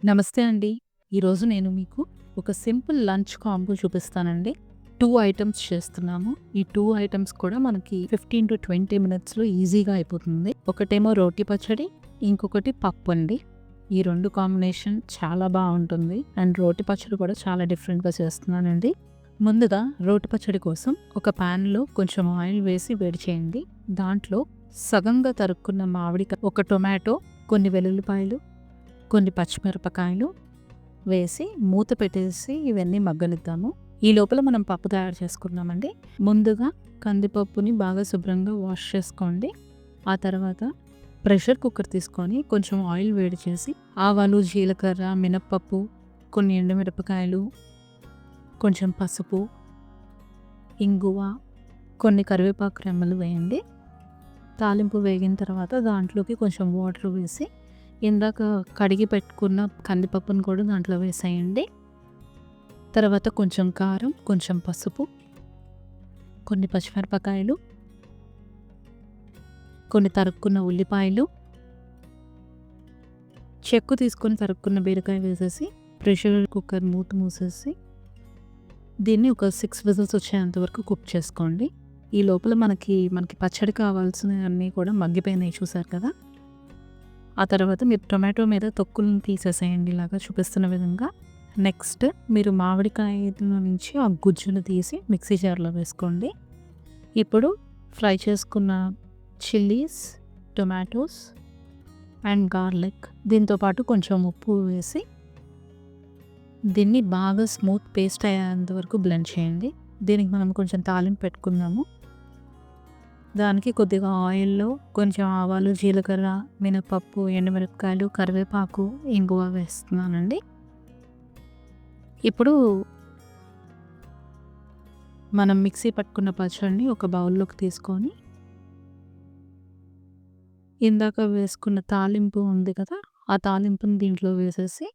నమస్తే అండి. ఈరోజు నేను మీకు ఒక సింపుల్ లంచ్ కాంబో చూపిస్తానండి. 2 ఐటెమ్స్ చేస్తున్నాము. ఈ 2 ఐటెమ్స్ కూడా మనకి 15-20 మినిట్స్‌లో ఈజీగా అయిపోతుంది. ఒకటేమో రోటి పచ్చడి, ఇంకొకటి పప్పు అండి. ఈ 2 కాంబినేషన్ చాలా బావుంటుంది. అండ్ రోటి పచ్చడి కూడా చాలా డిఫరెంట్‌గా చేస్తున్నానండి. ముందుగా రోటి పచ్చడి కోసం ఒక పాన్‌లో కొంచెం ఆయిల్ వేసి వేడి చేయండి. దాంట్లో సగంగా తరుక్కున్న మామిడికాయ, ఒక టొమాటో, కొన్ని వెల్లుల్లిపాయలు, కొన్ని పచ్చిమిరపకాయలు వేసి మూత పెట్టేసి ఇవన్నీ మగ్గనిద్దాము. ఈ లోపల మనం పప్పు తయారు చేసుకున్నామండి. ముందుగా కందిపప్పుని బాగా శుభ్రంగా వాష్ చేసుకోండి. ఆ తర్వాత ప్రెషర్ కుక్కర్ తీసుకొని కొంచెం ఆయిల్ వేడి చేసి ఆవాలు, జీలకర్ర, మినప్పప్పు, కొన్ని ఎండుమిరపకాయలు, కొంచెం పసుపు, ఇంగువ, కొన్ని కరివేపాకు రెమ్మలు వేయండి. తాలింపు వేగిన తర్వాత దాంట్లోకి కొంచెం వాటర్ వేసి ఇందాక కడిగి పెట్టుకున్న కందిపప్పును కూడా దాంట్లో వేసేయండి. తర్వాత కొంచెం కారం, కొంచెం పసుపు, కొన్ని పచ్చిమిరపకాయలు, కొన్ని తరుక్కున్న ఉల్లిపాయలు, చెక్కు తీసుకొని తరుక్కున్న బీరకాయ వేసేసి ప్రెషర్ కుక్కర్ మూత మూసేసి దీన్ని ఒక 6 విజిల్స్ వచ్చేంత వరకు కుక్ చేసుకోండి. ఈ లోపల మనకి పచ్చడి కావాల్సినవన్నీ కూడా మగ్గిపోయినాయి, చూసారు కదా. ఆ తర్వాత మీరు టొమాటో మీద తొక్కులను తీసేసేయండి ఇలాగా చూపిస్తున్న విధంగా. నెక్స్ట్ మీరు మామిడికాయలో నుంచి ఆ గుజ్జును తీసి మిక్సీ జార్లో వేసుకోండి. ఇప్పుడు ఫ్రై చేసుకున్న చిల్లీస్, టొమాటోస్ అండ్ గార్లిక్, దీంతోపాటు కొంచెం ఉప్పు వేసి దీన్ని బాగా స్మూత్ పేస్ట్ అయ్యేంత వరకు బ్లెండ్ చేయండి. దీనికి మనం కొంచెం తాలింపు పెట్టుకుందాము. దానికి కొద్దిగా ఆయిల్లో కొంచెం ఆవాలు, జీలకర్ర, మినపప్పు, ఎండుమిరపకాయలు, కరివేపాకు, ఇంగువ వేస్తున్నానండి. ఇప్పుడు మనం మిక్సీ పట్టుకున్న పచ్చడిని ఒక బౌల్లోకి తీసుకొని ఇందాక వేసుకున్న తాలింపు ఉంది కదా, ఆ తాలింపుని దీంట్లో వేసేసి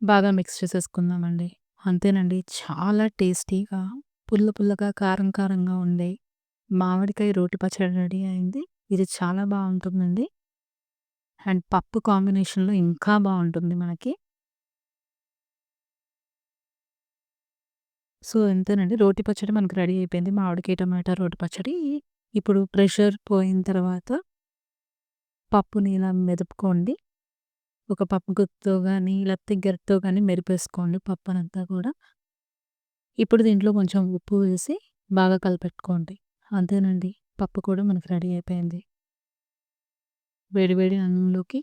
బాగా మిక్స్ చేసేసుకుందామండి. అంతేనండి, చాలా టేస్టీగా, పుల్ల పుల్లగా, కారం కారంగా ఉండే మామిడికాయ రోటి పచ్చడి రెడీ అయింది. ఇది చాలా బాగుంటుందండి. అండ్ పప్పు కాంబినేషన్లో ఇంకా బాగుంటుంది మనకి. సో అంతేనండి, రోటి పచ్చడి మనకి రెడీ అయిపోయింది. మామిడికాయ టమాటా రోటి పచ్చడి. ఇప్పుడు ప్రెషర్ పోయిన తర్వాత పప్పుని ఇలా మెదుపుకోండి. ఒక పప్పు గుత్తితో కానీ లేకపోతే గరిటెతో కానీ మెరిపేసుకోండి పప్పునంతా కూడా. ఇప్పుడు దీంట్లో కొంచెం ఉప్పు వేసి బాగా కలిపెట్టుకోండి. అంతేనండి, పప్పు కూడా మనకి రెడీ అయిపోయింది. వేడివేడి అన్నంలోకి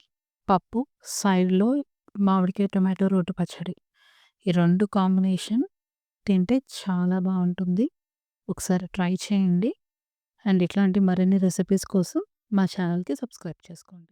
పప్పు, సైడ్లో మామిడికాయ టొమాటో రోటి పచ్చడి. ఈ 2 కాంబినేషన్ తింటే చాలా బాగుంటుంది. ఒకసారి ట్రై చేయండి. అండ్ ఇట్లాంటి మరిన్ని రెసిపీస్ కోసం మా ఛానల్కి సబ్స్క్రైబ్ చేసుకోండి.